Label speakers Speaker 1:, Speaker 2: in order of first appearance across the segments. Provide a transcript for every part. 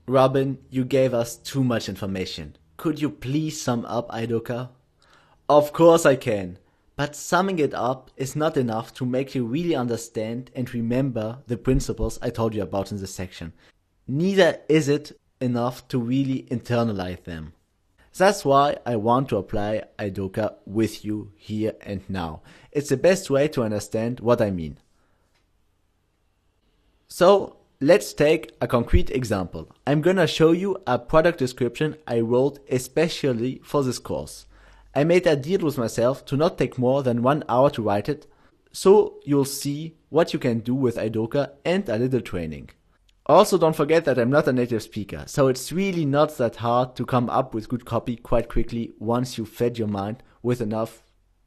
Speaker 1: Robin, you gave us too much information. Could you please sum up Idoka? Of course I can. But summing it up is not enough to make you really understand and remember the principles I told you about in this section. Neither is it enough to really internalize them. That's why I want to apply Idoka with you here and now. It's the best way to understand what I mean. So let's take a concrete example. I'm gonna show you a product description I wrote especially for this course. I made a deal with myself to not take more than 1 hour to write it, so you'll see what you can do with Idoka and a little training. Also, don't forget that I'm not a native speaker, so it's really not that hard to come up with good copy quite quickly once you've fed your mind with enough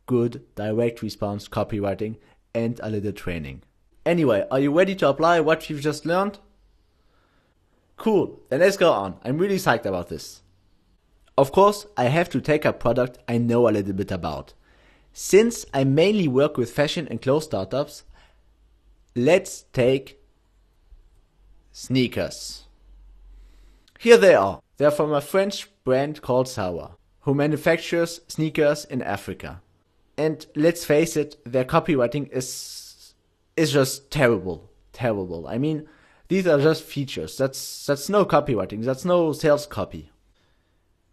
Speaker 1: good direct response copywriting and a little training. Anyway, are you ready to apply what you've just learned? Cool, then let's go on. I'm really psyched about this. Of course, I have to take a product I know a little bit about. Since I mainly work with fashion and clothes startups, let's take sneakers. Here they are. They're from a French brand called Sawa, who manufactures sneakers in Africa. And let's face it, their copywriting is just terrible. Terrible. I mean, these are just features. That's no copywriting. That's no sales copy.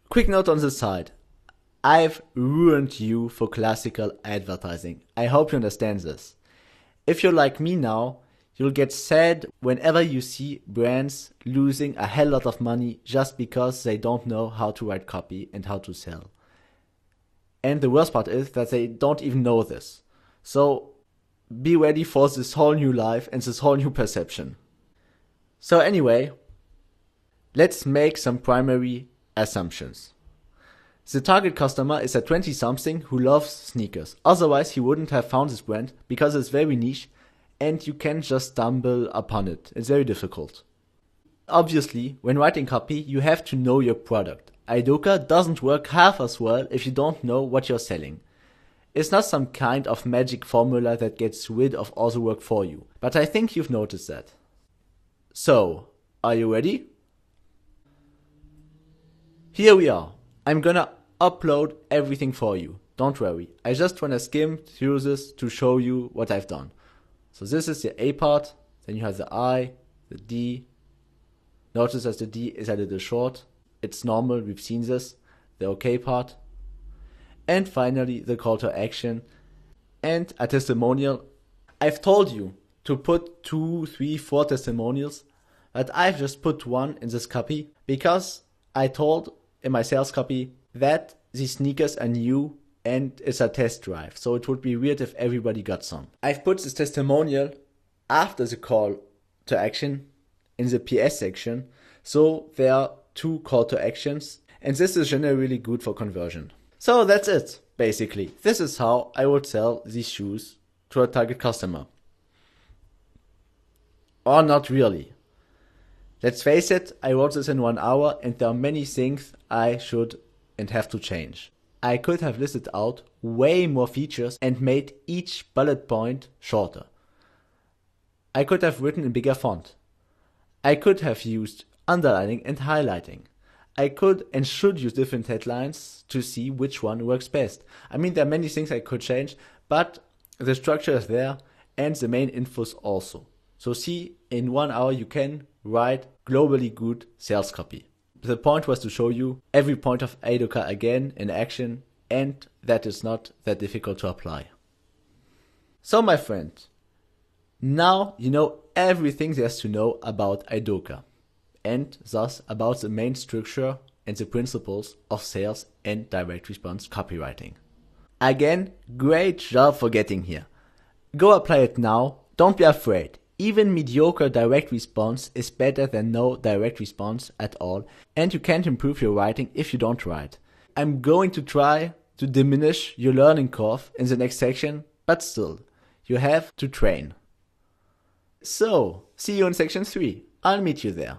Speaker 1: Quick note on the side. I've ruined you for classical advertising. I hope you understand this. If you're like me now, you'll get sad whenever you see brands losing a hell lot of money just because they don't know how to write copy and how to sell. And the worst part is that they don't even know this. So be ready for this whole new life and this whole new perception. So anyway, let's make some primary assumptions. The target customer is a 20-something who loves sneakers. Otherwise, he wouldn't have found this brand because it's very niche and you can just stumble upon it. It's very difficult. Obviously, when writing copy, you have to know your product. Idoka doesn't work half as well if you don't know what you're selling. It's not some kind of magic formula that gets rid of all the work for you, but I think you've noticed that. So, are you ready? Here we are. I'm gonna upload everything for you. Don't worry. I just wanna skim through this to show you what I've done. So this is the A part, then you have the I, the D. Notice that the D is a little short. It's normal, we've seen this. The OK part. And finally the call to action and a testimonial. I've told you to put 2, 3, 4 testimonials, but I've just put one in this copy because I told in my sales copy that these sneakers are new and it's a test drive, so it would be weird if everybody got some. I've put this testimonial after the call to action in the PS section, so there are 2 call to actions, and this is generally good for conversion. So that's it, basically. This is how I would sell these shoes to a target customer. Or not really. Let's face it, I wrote this in 1 hour and there are many things I should and have to change. I could have listed out way more features and made each bullet point shorter. I could have written in bigger font. I could have used underlining and highlighting. I could and should use different headlines to see which one works best. I mean, there are many things I could change, but the structure is there and the main infos also. So see, in 1 hour you can write globally good sales copy. The point was to show you every point of Idoka again in action, and that is not that difficult to apply. So my friend, now you know everything there is to know about Idoka, and thus about the main structure and the principles of sales and direct response copywriting. Again, great job for getting here. Go apply it now, don't be afraid. Even mediocre direct response is better than no direct response at all, and you can't improve your writing if you don't write. I'm going to try to diminish your learning curve in the next section, but still, you have to train. So, see you in section 3. I'll meet you there.